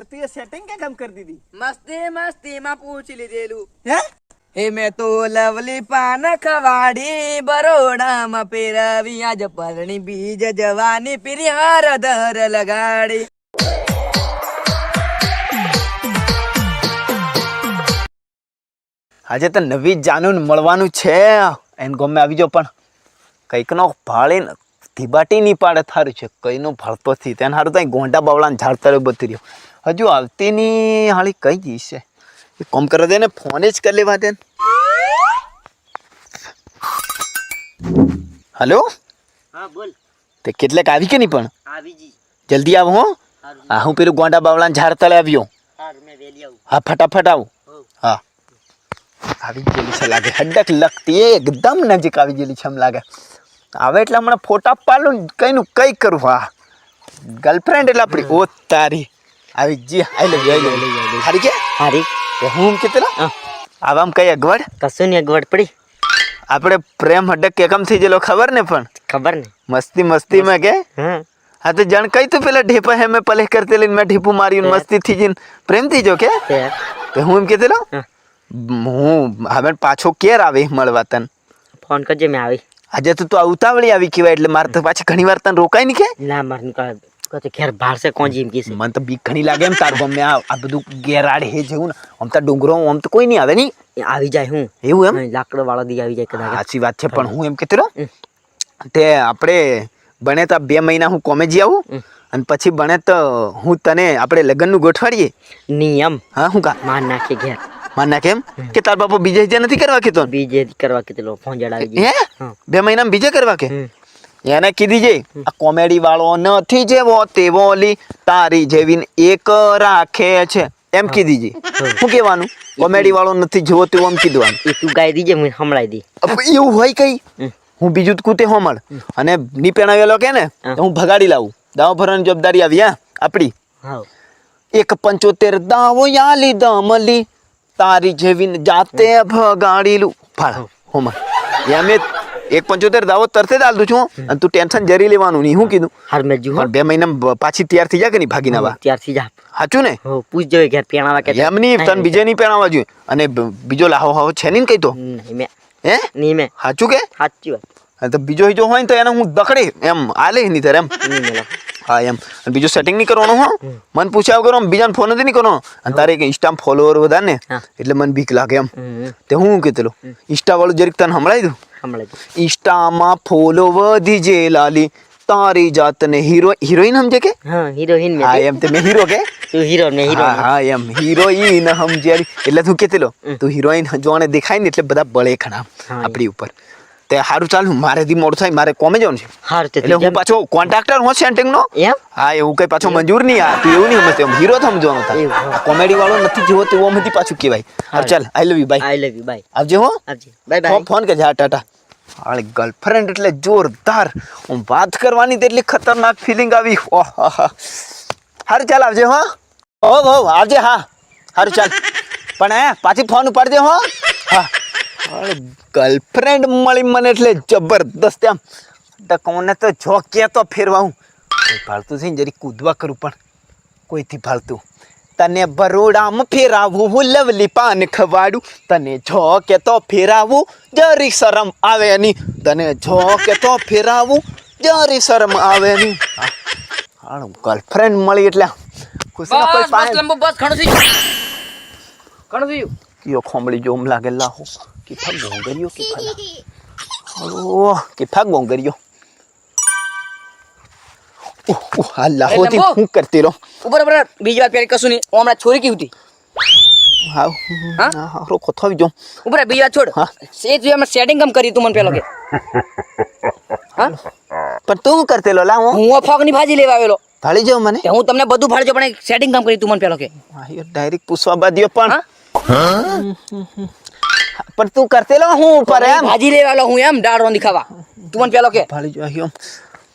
तू ये सेटिंग क्या कम कर दी थी? मस्ती मस्ती में पूछ लीधेलू है हे मैं तो लवली पान खवाड़ी बरोड़ा में पेरवी आज परणी बीज जवानी पीरी हर दर लगाड़ी આજે તો નવી જાનું મળવાનું છે એન ગમે આવી જો પણ કંઈકનો ભાળે ધીબાટી નહીં પાડે થારું છે કઈનો ભળતો થી તેને હારું તો ગોંડા બાવળાને ઝાડતા રહ્યો બધી રહ્યો હજુ આવતી ની હાળી કઈ ગઈ છે એ કોમ કરવા દે ને ફોન જ કરી લેવા દે હેલો हाँ बोल તે કેટલેક આવી કે નહીં પણ आवी जी જલ્દી આવ હો હા હું પેલું ગોંડા બાવળાને ઝાડતા આવ્યો हार मैं वेली आऊं હા ફટાફટ આવ હા આવી ગયેલી છે લાગે હડક લગતી એકદમ નજીક આવી ગયેલી છે એમ લાગે આવે એટલે હમણાં ફોટા પાડું કઈનું કઈ કરું હા ગર્લફ્રેન્ડ એટલે આપણી ઓ તારી આવી જી આઈ લવ યુ હારી કે हारी તે હું કેટલા આવામ કઈ અગવડ कसून अगवड़ पड़ी આપણે પ્રેમ હડક કેકમ થઈ ગયેલો ખબર ને પણ खबर नहीं મસ્તી મસ્તી માં કે हाँ હા તો જાણ કઈ તું પેલા ઢેપા હે મેં પલે કરતે લઈને મેં ઢેપું માર્યું મસ્તી થી જઈને પ્રેમ થઈ જો કે તે હું એમ કહેતેલો હું હવે પાછો કેર આવે મળવા તને फोन कर जे मैं आवी આજે તો તું ઉતાવળી આવી કહેવાય એટલે મારે તો પાછી ઘણી વાર તને રોકાય નહીં કે ना मार कहते घेर बाहर से कौन जीम की से મને તો બીક ઘણી લાગે એમ તાર ગમે આ બધું ગેરાડ હે જેવું ને આમ તો ડુંગરો આમ તો કોઈ નહીં આવે નહીં આવી જાય હું એવું એમ લાકડો વાળો દી આવી જાય કદાચ સાચી વાત છે પણ હું એમ કહેતો તે આપણે બને તો 2 મહિના હું કોમેજી આવું અને પછી બને તો હું તને આપણે લગ્નનું ગોઠવાડીએ નિયમ હા હું કા માર નાખે ઘેર માન નાખે એમ કે તાર બાપો બીજે જે નથી કરવા કેતો બીજે કરવા કે તેલો ફોન જડાવી હે 2 મહિનામાં બીજે કરવા કે એને કીધી જે આ કોમેડી વાળો નથી જેવો તેવો ઓલી તારી જેવી એક રાખે છે એમ કીધી જે શું કહેવાનું કોમેડી વાળો નથી જેવો તેવો એમ કીધું એ તું ગાઈ દીજે હું સંભળાઈ દી એવું હોય કઈ હું બીજું જ કૂતે હોમળ અને ની પેણાવેલો કે ને તો હું ભગાડી લાવું દાવ ભરવાની જવાબદારી આવી હા આપણી હા 1.75 દાવો યાલી દમલી તારી જેવી જાતે ભગાડીલું ફાળ હોમળ યામે 1.75 દાવો તરતે જ આલ દઉં છું અને તું ટેન્શન જરી લેવાનું નહીં હું કીધું હાર મેં જુ પણ 2 મહિના પાછી તૈયાર થઈ જા કે નહીં ભાગીને આવા ત્યાર થી જા સાચું ને હો પૂછ જોય ઘેર પેણાવા કે એમ નહીં તને બીજે નહીં પેણાવા જોઈએ અને બીજો લાહો હાવો છે નહીં કઈ તો નહીં મેં હે નહીં મેં સાચું કે સાચી વાત તો બીજો હીજો હોય ને તો એને હું દકડે એમ આલે નહીં તારે એમ નહીં મેલા હા એમ અને બીજું સેટિંગ નહીં કરવાનું હો મને પૂછ્યા કરો બીજાને ફોન નથી નહીં કરવાનો અને તારે એક ઇન્સ્ટા ફોલોવર વધારે ને એટલે મને બીક લાગે એમ તે હું કીધેલું ઇન્સ્ટા વાળું જરીક તને સંભળાવી દઉં સંભળાઈ ઇન્સ્ટામાં ફોલો વધી જે લાલી તારી જાતને હિરોઈન સમજે કે હા હિરોઈન હા મેં એમ તે મેં હીરો કે તું હીરો ને હીરો હા એમ હિરોઈન સમજે એટલે તું કેતેલો તું હિરોઈન જોવાને દેખાય ને એટલે બધા બળે ખણા આપણી ઉપર તે સારું ચાલ મારે દી મોડું થાય મારે કોમે જવાનું છે હાર તે એટલે હું પાછો કોન્ટ્રાક્ટર હું સેન્ટિંગ નો એમ હા એવું કઈ પાછો મંજૂર નહીં આ તું એવું નહીં સમજતો હીરો સમજવાનો થાય કોમેડી વાળો નથી જેવો તેવો મથી પાછું કહેવાય હા ચાલ I love you bye I love you bye આવજે હો આવજે બાય બાય ફોન કે જા ટાટા હાલે ગર્લફ્રેન્ડ એટલે જોરદાર હું વાત કરવાની તેટલી ખતરનાક ફિલિંગ આવી ઓહો હારું ચાલ આવજે હો હો આવજે હા હારું ચાલ પણ હે પાછી ફોન ઉપાડજે હો હા ગર્લફ્રેન્ડ મળી મને એટલે જબરદસ્ત એમ તો કોને તો જોકે તો ફેરવાઉં ભાળતું છે ને જરી કૂદવા કરું પણ કોઈથી ભાળતું તને બરોડામાં ફેરાવું હું લવલી પાન ખવાડું તને જોકે તો ફેરાવું જરી શરમ આવે નહીં તને જોકે તો ફેરાવું જરી શરમ આવે નહીં હા ગર્લફ્રેન્ડ મળી એટલે ખુશી કોઈ બસ પાસે લંબુ બસ ઘણું થઈ ગયું કયો ખોમળી જોમ લાગે લાહો કે ફાગ ગોંગરિયો કે ફાલા હલો કે ફાગ ગોંગરિયો ઓહ આ લાહો થી હું કરતી રહો ઉપર ઉપર બીજી વાત પેલી કશું નહીં હમણાં છોરી કેવી હતી હા હા? હા રો કોથો જો ઉપર બીજી વાત છોડ હા. એ તું એમાં સેટિંગ કમ કરી તું મને પેલો કે હા પણ તું કરતેલો લા હું હું ફોકની ભાજી લેવા આવેલો ભાળી જાવ મને તે હું તમને બધું ભાડજો પણ સેટિંગ કામ કરી તું મને પેલો કે આયો ડાયરેક્ટ પૂછવા બાદ્યો પણ હા પણ તું કરતેલો હું ઉપર એમ ભાજી લેવા આવેલો હું એમ દાળ રોંધી ખાવા તું મને પેલો કે ભાળી જો આયો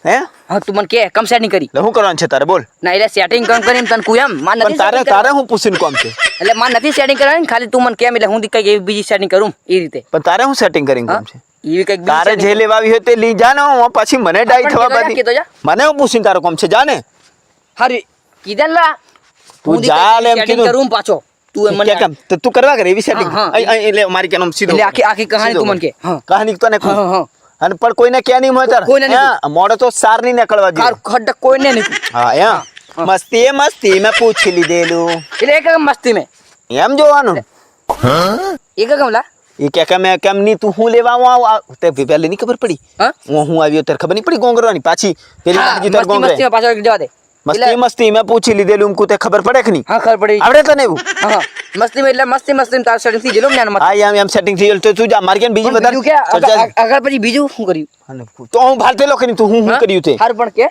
હે હા તું મને કે કમ સેટિંગ કરી લે હું કરવાનું છે તારે બોલ ના એટલે સેટિંગ કમ કરી તને કુ એમ માન પણ નથી તારે setting તારે હું પૂછીને કોમ છે કરવાનું. એટલે માન નથી સેટિંગ કરવાની ખાલી તું મને કેમ એટલે હું કઈક એવી બીજી સેટિંગ કરું એ રીતે પણ તારે હું સેટિંગ કરીને કોમ છે એવી કઈક તારે જે લેવા આવી હોય તે લઈ જા ને હું પછી મને ડાઈ પણ થવા કીધો જા, બાદી કીધો જા. મને હું પૂછીને તારો કોમ છે જા ને હારી કીધા ને લા તું જા લે એમ setting કીધું કરું પાછો તું એમ મને કેમ તો તું કરવા કરે એવી સેટિંગ હા, હા. એટલે મારી કેનો સીધો એટલે આખી કહાની તું મને કે હા કહાની તને કહું હા હા અને પણ કોઈને કે નહીં મોતર કોઈને નહીં. હા, મોડો તો સાર નહીં નીકળવા કાર જોઈએ ખડ કોઈને નહીં હા એમ મસ્તી મસ્તી મેં પૂછી લીધેલું એટલે એક મસ્તી મેં એમ જોવાનું એક કમલા એ કે મેં કેમ નહીં તું હું લેવા આવું તે પહેલે નહીં ખબર પડી હા હું આવ્યો ત્યારે ખબર નહીં પડી ગોંગરવાની પાછી પેલી હા, વાનગી તાર મસ્તી ગોંગરે મસ્તીમાં પાછળ જવા દે મસ્તી મસ્તી મેં પૂછી લીધેલું એમ તે ખબર પડે કે નહીં હા ખબર પડી આવડે તને એવું હા હા. મસ્તીમાં એટલે મસ્તી તાર સેટિંગ થઈ ગયેલું જ્ઞાન હા એમ સેટિંગ થઈ ગયું તો તું જા મારી કેમ બીજી બીજું કે બધા આગળ પછી બીજું શું કર્યું અને તો હું ભારતેલો કરી તું હું હા? કર્યું તે હારું પણ કે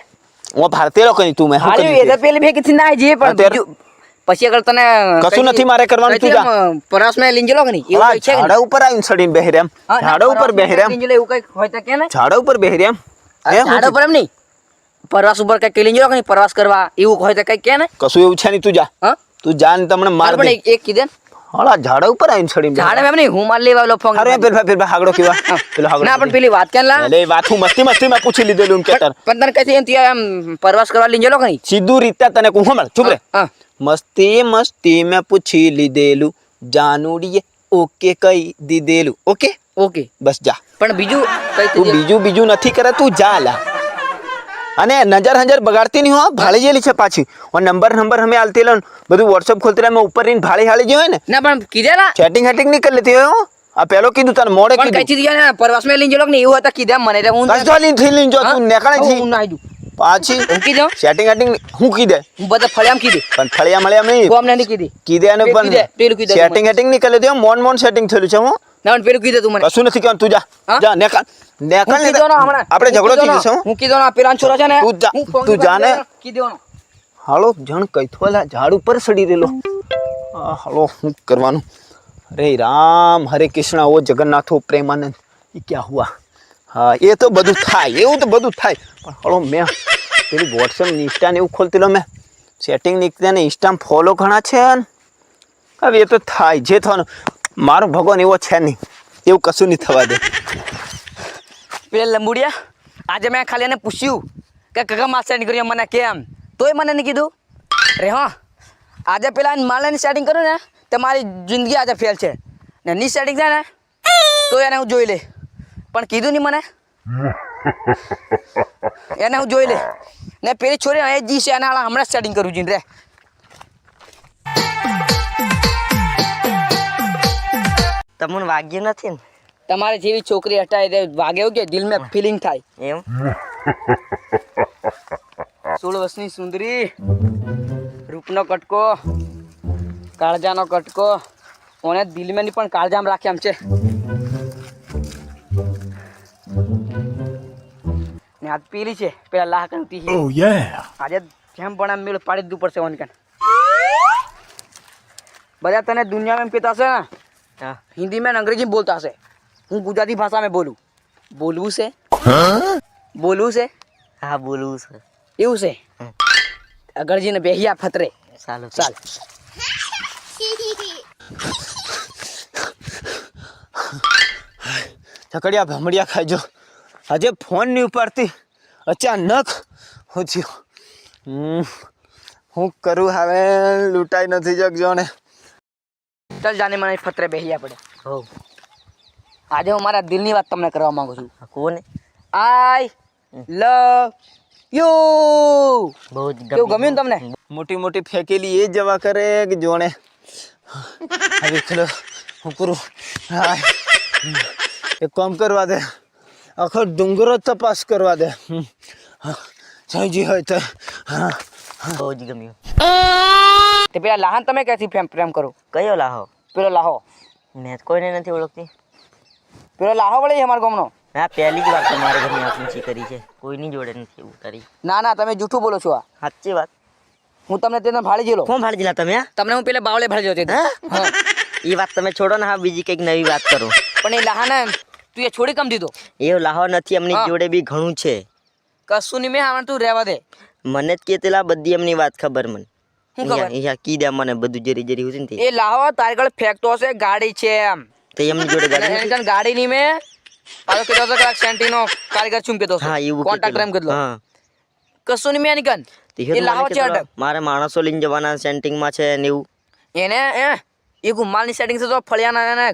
હું ભારતેલો કરી તું મેં શું હારું કર્યું એ તો પેલી ભેગી થી ના જે પણ અત્યારે? બીજું પછી આગળ તને કશું નથી મારે કરવાનું, તું જા. પરાસ માં લઈને ગયેલો કે નહીં એવું હા, કઈ છે કે ઝાડા ઉપર આવીને ચડીને બેહી રહ્યા એમ. હા, ના, ઝાડા ઉપર પરાસમાં બેહી રહ્યા એમ. લઈને ગયેલો એવું કઈ હોય તો કે ને ઝાડા ઉપર બેહી રહ્યા એમ. એમ ઝાડ ઉપર એમ નહીં પરવાસ ઉપર કઈ લઈને ગયેલો કે નહીં પ્રવાસ કરવા એવું હોય તો કઈ કે ને કશું એવું છે નહીં, તું જા હા તું જા ને તમને માર હારું દે પણ એક કીધે ને. હાલા ઝાડા ઉપર આવીને ચડીને બેહી ઝાડ એમ નહીં હું માર લેવા આવેલો ફોન અરે પેલા હાગડો કેવા પેલો હાગડો ના પણ પેલી વાત કે લા એટલે એ વાત હું મસ્તી માં પૂછી લીધેલું એમ કેતર પણ તને કઈ એમ તું એમ પ્રવાસ કરવા લઈને ગયેલો કે નહીં સીધું રીતે તને કહું હમણાં ચૂપ રે હા મસ્તી મેં પૂછી લીધેલું જાનુડીએ ઓકે કહી દીધેલું ઓકે ઓકે બસ જા પણ બીજું કઈ તું થઈ બીજું નથી કરે તું જા લા અને નજર બગાડતી નહીં હો ભાળી ગયેલી છે પાછી નંબર અમે આલતી લો બધું વોટ્સઅપ ખોલતી રહે ઉપર રહીને ભાળી હાળી ગયો ને ના પણ કીધેલા ચેટિંગ હેટિંગ નહીં કરી લેતી હોય હો. આ પેલો કીધું તને મોડે પણ કઈ કીધું ચીજ પ્રવાસ માં લઈને ગયેલો કે નહીં એવું હતા કીધા મને એટલે હું કશું લઈને થઈ લઈને જો તું નેકાળે હું છી ના આયુ પાછી હું કીધું સેટિંગ હેટિંગ હું કીધે હું બધા ફળિયામ કીધી પણ ફળિયા મળ્યા નહીં ગોમ ને નહીં કીધી કીધે અને પેલું કીધે, પેલું પણ કીધે સેટિંગ હેટિંગ નહીં કરી લેતી હો. મોન સેટિંગ થયેલું છે હું ના પણ પેલું કીધું તું મને કશું નથી કહેવાનું તું જા હા? જા નેકાળ હું નેકાળ ને કીધો ને હમણાં. આપણે હું ઝઘડો કીધો થઈ ને. જશે હો. હું કીધો ને આ પેલા છોરા છે ને તું જા, હું ફોન તું જા ને. કીધો ને. હાલો જણ કઈથોલા ઝાડ ઉપર સડી રહેલો હાલો શું કરવાનું અરે રામ હરે કૃષ્ણ ઓ જગન્નાથો પ્રેમાનંદ એ ક્યાં હુઆ હા એ તો બધું થાય એવું તો બધું થાય પણ હાલો મેં પેલી વોટ્સએપ ઇન્સ્ટા ને એવું ખોલતી લો મેં સેટિંગ નીકળ્યા ને ઇન્સ્ટામાં ફોલો ઘણા છે ને હવે એ તો થાય જે થવાનું મારો ભગવાન એવો છે નહીં એવું કશું નહીં થવા દે પેલા લંબુડિયા આજે મેં ખાલી એને પૂછ્યું કે કકા માસ્ટર નીકળ્યો મને કેમ તોય મને નહીં કીધું રે હા આજે પેલા માલાની સેટિંગ કરું ને તો મારી જિંદગી આજે ફેલ છે ને ની સેટિંગ થાય ને તો એને હું જોઈ લે પણ કીધું નહીં મને એને હું જોઈ લે ને પેલી છોરી એ જી છે એના હાલા હમણાં સેટિંગ કરું જીન રે તમને વાગ્યું નથી ને તમારે જેવી છોકરી હટાય દે વાગે એવું કે દિલ મેં ફિલિંગ થાય એમ 16 વર્ષની સુંદરી રૂપનો કટકો કાળજાનો કટકો ઓને દિલમાં ની પણ કાળજામ રાખે આમ છે ને આજ પીલી છે પેલા લાહ કરતી છે આજે જેમ પણ આમ મેળ પાડી જ દઉં પડશે ઓન કાન બધા તને દુનિયામાં એમ કહેતા હશે ને હા હિન્દી में अंग्रेजी में बोलता है હું ગુજરાતી ભાષા में બોલું બોલવું છે બોલવું છે હા બોલવું છે એવું છે અગરજીને બેહિયા ફતરે ચાલો ચાલ ચકડિયા ભમડિયા ખાજો આજે ફોન નહીં ઉપાડતી અચાનક હું થયું હું કરું હવે લૂંટાઈ નથી જગજો ને ચાલ જાને મને ફતરે બેહિયા પડે હો આજે હું મારા દિલની વાત તમને કરવા માંગુ છું કોને આઈ લવ યુ બહુ જ કેવું ગમ્યું ને તમને મોટી મોટી ફેંકેલી એ જવા કરે કે જોણે હવે ચલો હું કરું હા એક કામ કરવા દે આખો ડુંગરો તપાસ કરવા દે જયજી હોય તો હા બહુ જ ગમ્યું તે પેલા લહાન તમે ક્યાંથી પ્રેમ કરો કયો લાહો પેલો લાહો મેં તો કોઈને નથી ઓળખતી પેલો લાહો વળી છે અમારા ગામનો હા પહેલી જ વાર તમારા ઘરની આપણી કરી છે કોઈની જોડે નથી એવું તારી ના ના તમે જૂઠું બોલો છો આ સાચી વાત હું તમને તેને ભાળી ગયેલો કોણ ભાડી દિલા તમે તમને હું પેલા બાવળે ભાળી જતો હા એ વાત તમે છોડો ને હા બીજી કંઈક નવી વાત કરો પણ એ લહાને તું એ છોડી કમ દીધો એ લાહો નથી એમની હા. જોડે બી ઘણું છે કશું નહીં મેં આવવાનું તું રહેવા દે મને જ કેતેલા બધી એમની વાત ખબર મને શું ખબર? અહીંયા કીધા મને બધું જરી જરી હોય ને તે. એ લાહો તારી ગળે ફેંકતો હશે ગાડી છે એમ તો એમની જોડે અને ગાડી એની તને ગાડી ની મેં પાછો કીધો હતો કે આ સેન્ટીનો કારીગર છું કીધો હા એવું કોન્ટ્રાક્ટર એમ કીધો હા કશું નહીં મેં એની કન તીહે એ તો લાવો મને છે કીધું, અડક. મારે માણસો લઈને જવાના સેન્ટિંગમાં છે ને એવું. એને એ ગુમાલની સેટિંગ છે તો ફળિયાના એને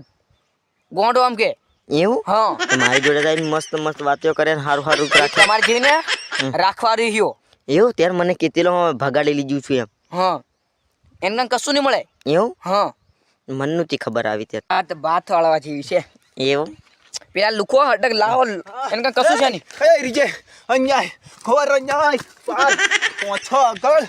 ગોંડો આમ કે એવું હા તો મારી જોડે જઈને મસ્ત મસ્ત વાતો કરે ને હારું હારું રાખે. તમારી જેવીને રાખવા રહ્યો એવું ત્યારે મને કીધેલો ભગાડી લીધું છું એમ. હા એને કાંઈ કશું નહીં મળે એવું હા મને નહોતી ખબર આવી ત્યારે. આ તો બાથ વાળવા જેવી છે એવું પેલા લુખો અટક લાવો એને કાંઈ કશું છે નહીં એ રીજે અન્યાય ખબર અન્યાય પાર પોછો આગળ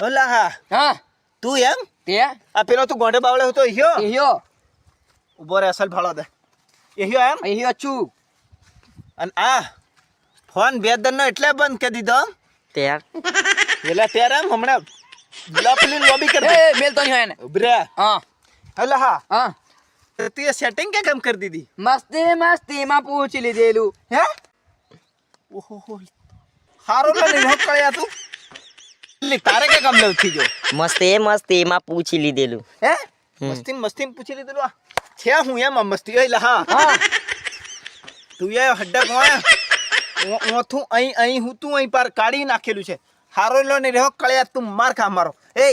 ઓલા હા હા તું એમ તે આ પેલો તું ગોંડે બાવળે હતો ઈયો એહ્યો ઉભો રે અસલ ફાળો દે ઈયો એમ એહ્યો છું અને આ ફોન બે દનનો એટલે બંધ કરી દીધો ત્યાર એટલે ત્યારે એમ હમણાં લપલી લોબી કરી એ દે મેલતો નહીં હોય એને ઉભરે હા એટલે હા હા તું એ સેટિંગ કે કેમ કરી દીધી મસ્તી મસ્તીમાં પૂછી લીધેલું હે ઓહો હારો લઈને હકળ્યા તું લી તારે કે કામ લેવથી જો મસ્ત એમાં પૂછી લીધેલું. હે મસ્તી મસ્તી પૂછી લીધું આ છે હું એમ મસ્તી એટલે હા હા તું એ હડક હોય ઓથું અહીં હું તું અહીં પાર કાઢી નાખેલું છે હારો લો ને રહ્યો કળ્યા તું માર ખા મારો એ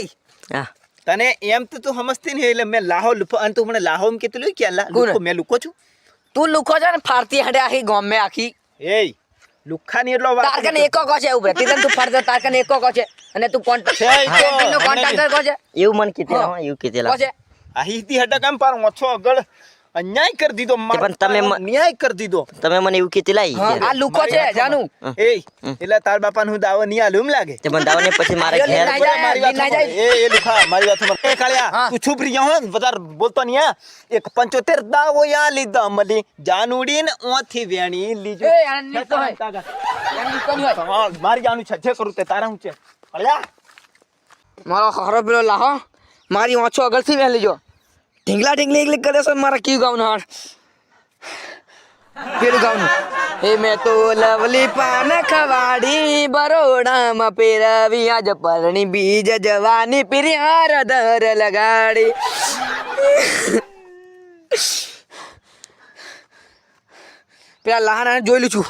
હા તને એમ તો તું સમજતી નહીં એટલે મેં લાહો લુફો અને તું મને લાહો એમ કીધું કે લુખો મેં લુકો છું તું લુખો છે ને ફારતી હડે આખી ગામ મેં આખી એ લુખાની એટલો વાત તારકન એકો કો છે ઉભરે તીતન તું ફરતો તારકન એકો કો છે અને તું છે ઈ તો. નો કોન્ટ્રાક્ટર કો છે એવું મને કીધેલા હા. એવું કો કીધેલા. છે આહીથી હડક એમ પાર ઓછો આગળ અન્યાય કરી દીધો માર પણ તમે ન્યાય કરી દીધો તમે મને એવું કીધેલા ઈ હા, ત્યારે. આ લુખો છે જાનું એ એટલે તાર બાપાને હું દાવો નહીં આલું એમ લાગે તે પણ દાવાને પછી મારે એ ઘેર ના જાય, મારી વાત ના જાય. સાંભળ. એ લુખા મારી વાત સાંભળ. એ કાળિયા હા. તું ચૂપ રહી જાઓ હો વધારે બોલતો નહીં હા એક 75 દાવો યા લીધા મલી જાન ઉડીને ઓથી વેણી લીજો એ આને નીકળો હોય. એમ નીકળો નહીં હોય. હા, મારી જાનું છે જે કરું તે તારા હું છે કાળિયા મારો હારો પેલો લાહો મારી ઓછો આગળથી વેલી જો ઢીંગલા ઢીંગલી એકલી કરે છે મારા કયું ગાવનું હાડ પેલું ગાવનું એ મેં તો લવલી પાન ખવાડી બરોડામાં પેરવી આજ પરણી બીજ જવાની પીરી હાર દર લગાડી પેલા લહાના જોયેલું છું